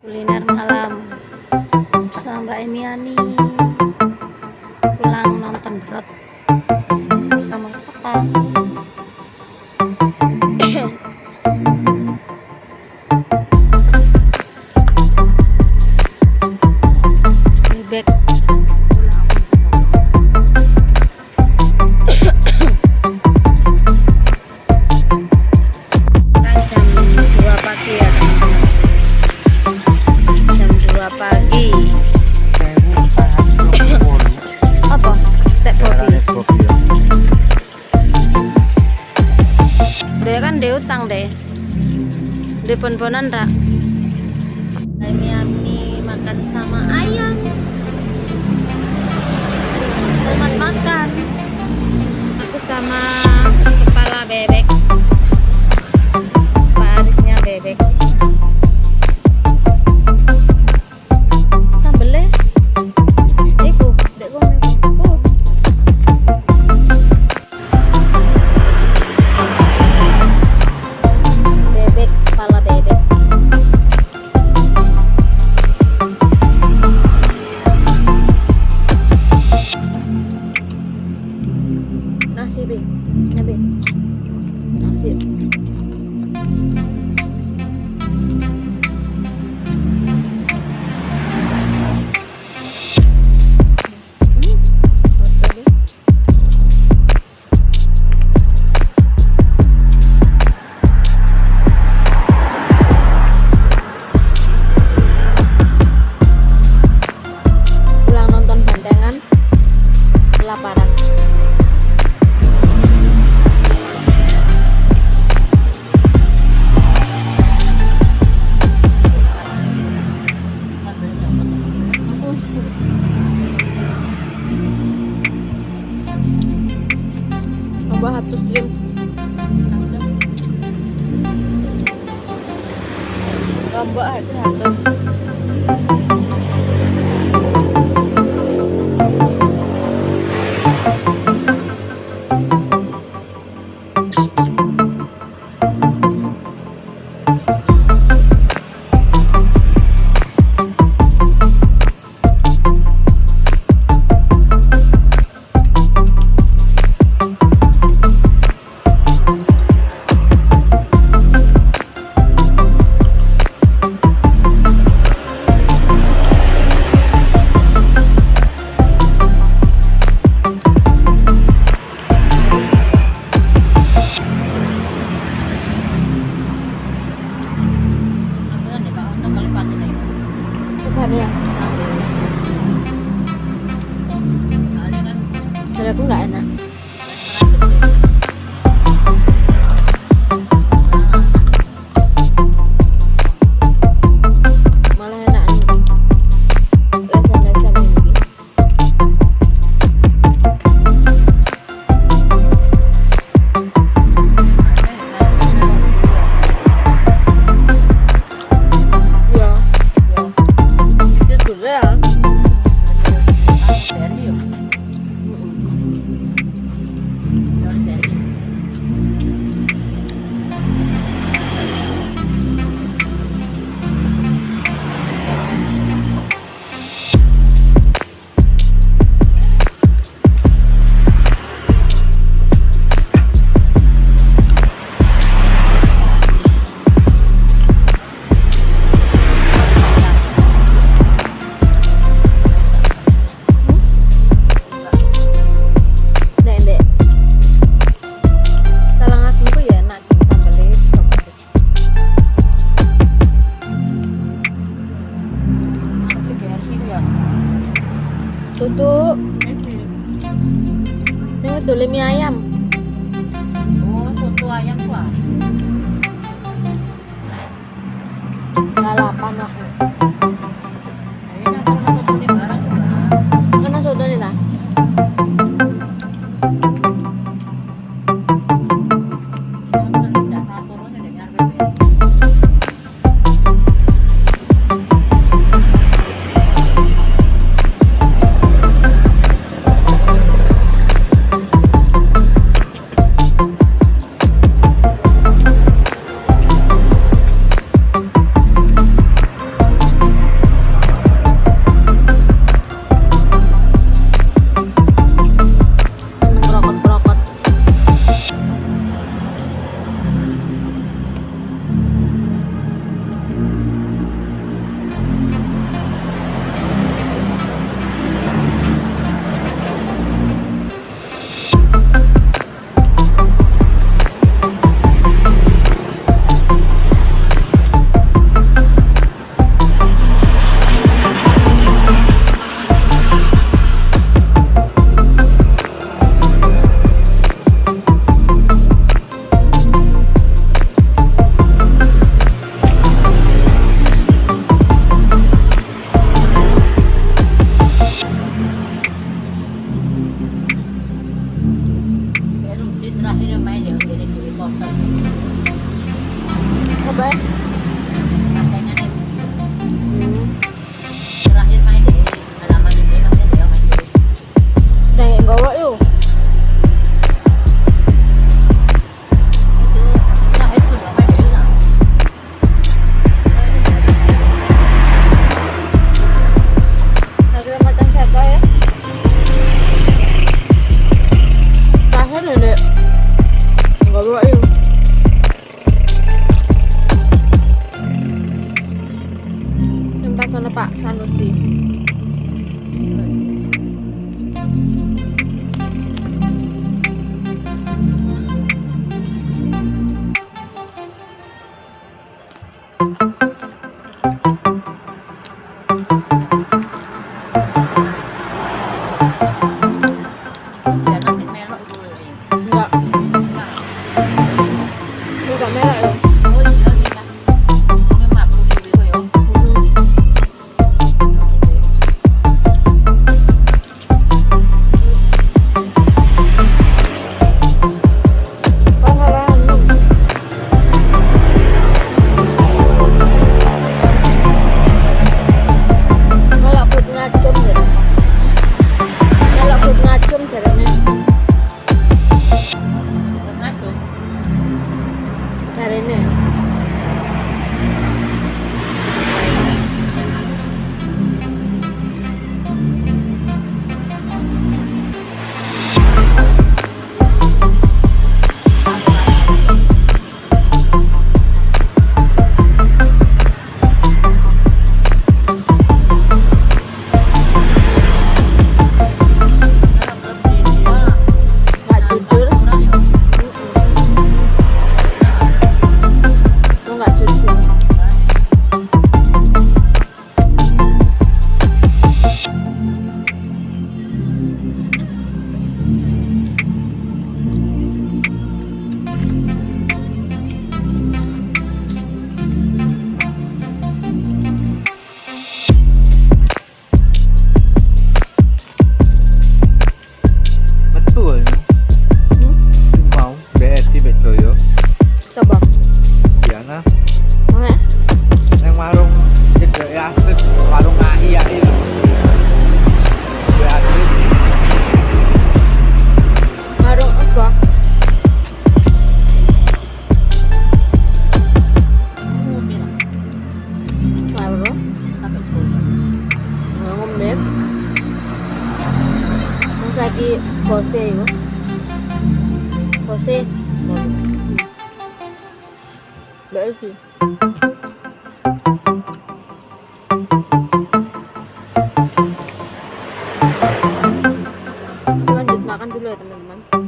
Kuliner malam bersama Mbak Emiani, pulang nonton Brot bersama kakak. Bebek jam 2 pagi ya teman-teman, jam 2 pagi. Apa? Tek bobi. Dia kan dia utang deh. Dia pon-ponan rak. Emi makan sama ayam. Selamat makan. Aku sama kepala bebek. Parisnya bebek. Sambelnya iku, dek kono iku. Bebek, kepala bebek. Nasi be, nasi. Pulang nonton bandengan, kelaparan. Tambah 100 drink. Tambah aja 100. Ya. Jadi aku nggak enak. Malah enak nih. Lesan-lesan ini. Tutup. Ini dulu mie ayam. Oh, soto ayam tuh. Lalapan lah. Kayaknya kalau soto di barang juga. Karena soto nih lah. Apa? Katanya nih Hmm. terakhir main di halaman itu namanya dia main dulu. Nengek gowo yuk. Itu terakhir tuh udah main dulu lah. Ada macam siapa ya? Tahan ada. Gowo yuk. Tempat sana Pak Sanusi. Biar nanti melok itu ini. Enggak. Nah, Enggak merah yuk. oh iya nih kan. Ini mah perlu dulu yo. Oh halah. Malah put ngacem deh. Malah put ngacem caranya. Ngaco. Caranya. Nggak jujur. Lo nggak jujur. Betul. Mau BRT Bejoyo. Coba. Iya nah. Mana? Neng warung Cedek Aslit, warung Ahi Ahi. BRT. Warung apa? Mobil. Warung. Sampai pulang. Warung beb. Masa di Bose itu. Bose. Mbak Elvi. Lanjut makan dulu ya teman-teman.